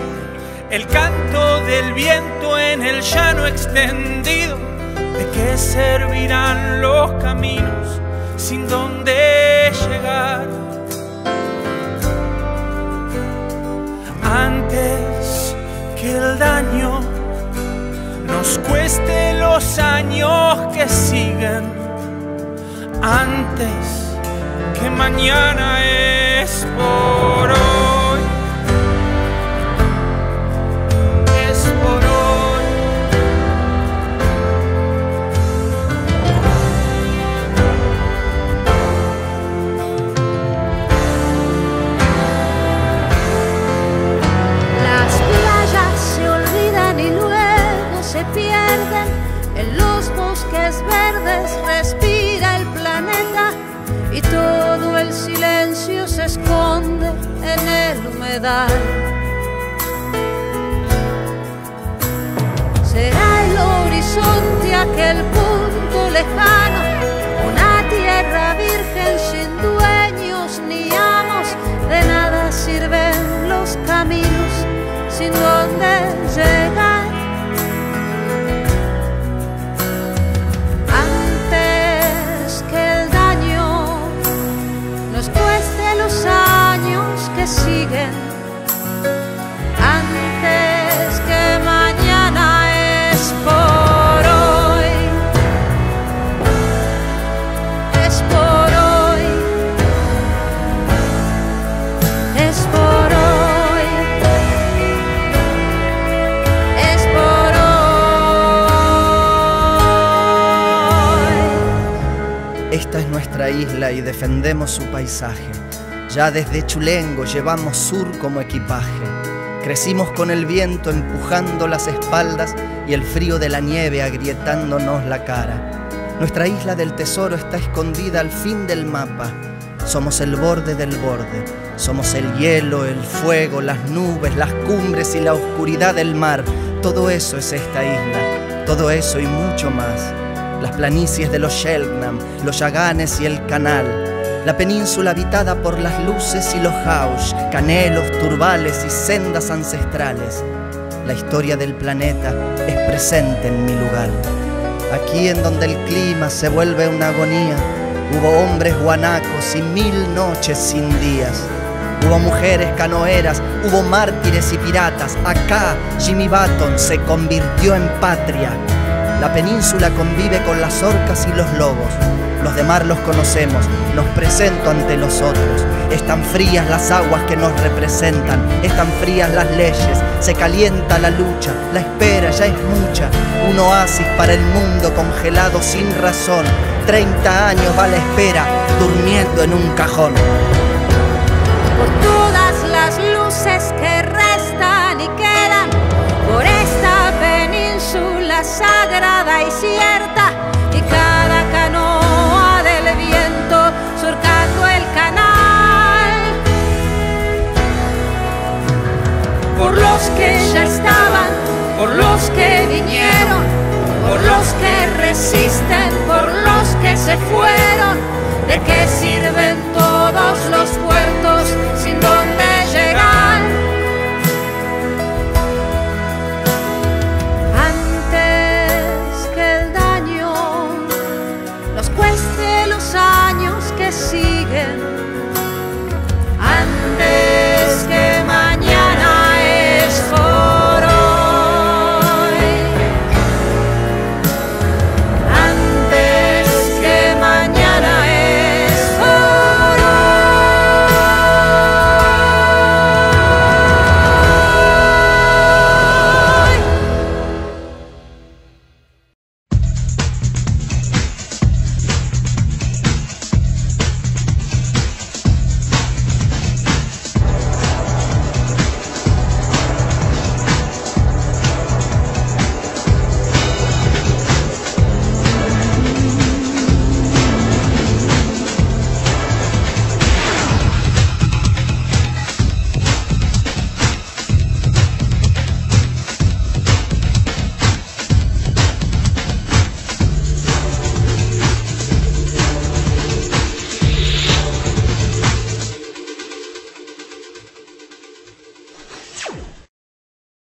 Speaker 20: el canto del viento en el llano extendido. ¿De qué servirán los caminos sin dónde llegar? Antes que el daño nos cueste los años que siguen, antes que mañana es por hoy, es por hoy.
Speaker 21: Las playas se olvidan y luego se pierden en los bosques verdes, respira el planeta y todo el silencio se esconde en el humedal. Será el horizonte aquel punto lejano, una tierra virgen sin dueños ni amos. De nada sirven los caminos sin dónde llegar. Antes que el daño nos cueste los años que siguen, antes que mañana es por hoy, es por hoy, es por hoy, es por hoy.
Speaker 22: Esta es nuestra isla y defendemos su paisaje. Ya desde Chulengo llevamos sur como equipaje. Crecimos con el viento empujando las espaldas y el frío de la nieve agrietándonos la cara. Nuestra isla del tesoro está escondida al fin del mapa. Somos el borde del borde. Somos el hielo, el fuego, las nubes, las cumbres y la oscuridad del mar. Todo eso es esta isla. Todo eso y mucho más. Las planicies de los Shelgnam, los Yaganes y el canal. La península habitada por las luces y los haush, canelos, turbales y sendas ancestrales. La historia del planeta es presente en mi lugar. Aquí en donde el clima se vuelve una agonía, hubo hombres guanacos y 1000 noches sin días. Hubo mujeres canoeras, hubo mártires y piratas. Acá Jimmy Button se convirtió en patria. La península convive con las orcas y los lobos. Los de mar los conocemos, los presento ante los otros. Están frías las aguas que nos representan, están frías las leyes, se calienta la lucha, la espera ya es mucha. Un oasis para el mundo congelado sin razón. 30 años va la espera, durmiendo en un cajón.
Speaker 21: Por todas las luces que restan y quedan, por esta península sagrada y cierta, y cada canoa del viento surcando el canal. Por los que ya estaban, por los que vinieron, por los que resisten, por los que se fueron. ¿De qué sirve